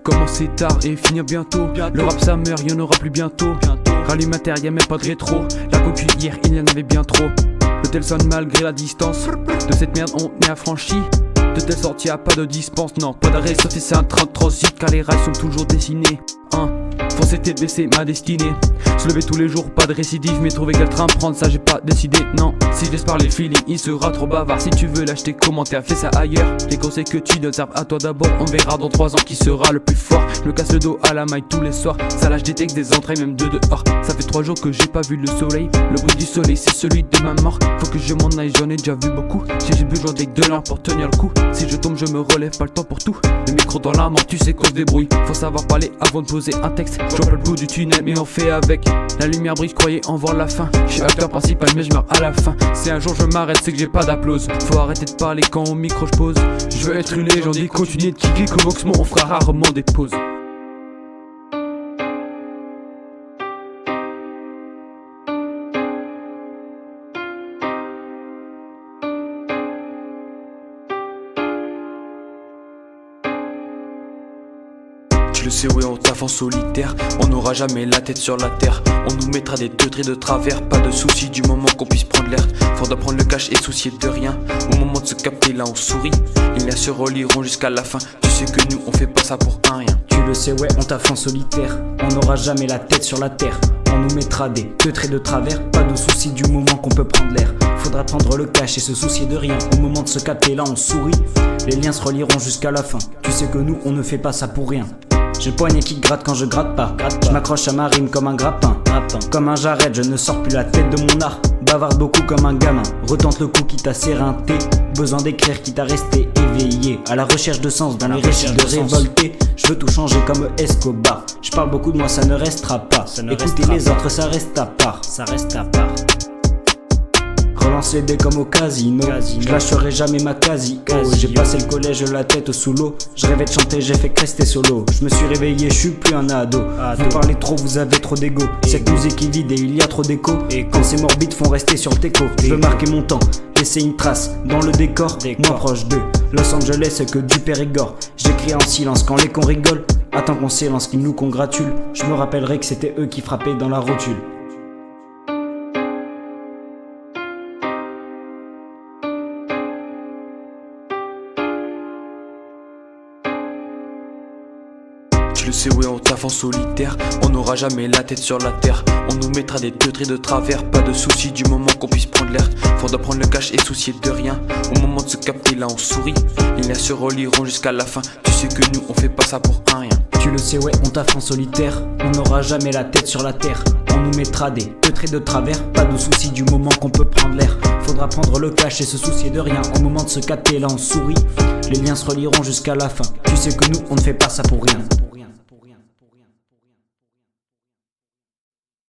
Commencer tard et finir bientôt. Le rap ça meurt, y'en aura plus bientôt. Rallume inter, y'a même pas de rétro. La concu hier, il y en avait bien trop. Le tel sonne malgré la distance. De cette merde on est affranchi. De telle sorte y'a pas de dispense, non, pas d'arrêt, sauf si c'est un train de transit, car les rails sont toujours dessinés. Foncer tête baissée, ma destinée. Se lever tous les jours, pas de récidive, mais trouver quel train prendre, ça j'ai pas décidé, non. Si je laisse parler le feeling, il sera trop bavard. Si tu veux l'acheter, commentaire, fais ça ailleurs. Les conseils que tu donnes servent à toi d'abord. On verra dans 3 ans qui sera le plus fort. Je me casse le dos à la maille tous les soirs. Ça lâche des textes, des entrailles, même de dehors. Ça fait 3 jours que j'ai pas vu le soleil. Le bruit du soleil, c'est celui de ma mort. Faut que je m'en aille, j'en ai déjà vu beaucoup. Si j'ai besoin d'aides de l'un pour tenir le coup. Si je tombe, je me relève, pas le temps pour tout. Le micro dans la main, tu sais qu'on se débrouille. Faut savoir parler avant de poser un texte. Je vois pas le bout du tunnel, mais on fait avec. La lumière brille, je croyais en voir la fin. Je suis acteur principal, mais je meurs à la fin. Si un jour je m'arrête, c'est que j'ai pas d'applause. Faut arrêter de parler quand au micro je pose. Je veux être une légende et continuer de kicker comme Oxmo, on fera rarement des pauses. Tu le sais, ouais, on taffe en solitaire. On n'aura jamais la tête sur la terre. On nous mettra des 2 traits de travers. Pas de soucis du moment qu'on puisse prendre l'air. Faudra prendre le cash et soucier de rien. Au moment de se capter, là on sourit. Les liens se relieront jusqu'à la fin. Tu sais que nous on fait pas ça pour un rien. Tu le sais, ouais, on taffe en solitaire. On n'aura jamais la tête sur la terre. On nous mettra des 2 traits de travers. Pas de soucis du moment qu'on peut prendre l'air. Faudra prendre le cash et se soucier de rien. Au moment de se capter, là on sourit. Les liens se relieront jusqu'à la fin. Tu sais que nous on ne fait pas ça pour rien. J'ai le poignet qui gratte quand je gratte pas. Je m'accroche à ma rime comme un grappin. Comme un jarret, je ne sors plus la tête de mon art. Bavarde beaucoup comme un gamin. Retente le coup qui t'a séreinté. Besoin d'écrire qui t'a resté éveillé. À la recherche de sens dans les récits de révolté. Je veux tout changer comme Escobar. Je parle beaucoup de moi, ça ne restera pas. Écoutez les autres, ça reste à part. Relance les dés comme au casino. Je lâcherai jamais ma quasi. J'ai passé le collège la tête sous l'eau. Je rêvais de chanter, j'ai fait rester solo. Je me suis réveillé, je suis plus un ado. Vous parlez trop, vous avez trop d'ego. Cette musique est vide et il y a trop d'écho. Et quand ces morbides font rester sur le teco. Je veux marquer mon temps, laisser une trace dans le décor. Moi proche d'eux, Los Angeles que du Périgord. J'écris en silence quand les cons rigolent. Attends qu'on s'élance, qu'ils nous congratulent. Je me rappellerai que c'était eux qui frappaient dans la rotule. Tu le sais, ouais, on taffe en solitaire. On n'aura jamais la tête sur la terre. On nous mettra des 2 traits de travers. Pas de soucis du moment qu'on puisse prendre l'air. Faudra prendre le cash et soucier de rien. Au moment de se capter, là on sourit. Les liens se relieront jusqu'à la fin. Tu sais que nous on fait pas ça pour un rien. Tu le sais, ouais, on taffe en solitaire. On n'aura jamais la tête sur la terre. On nous mettra des 2 traits de travers. Pas de soucis du moment qu'on peut prendre l'air. Faudra prendre le cash et se soucier de rien. Au moment de se capter, là on sourit. Les liens se relieront jusqu'à la fin. Tu sais que nous on ne fait pas ça pour rien.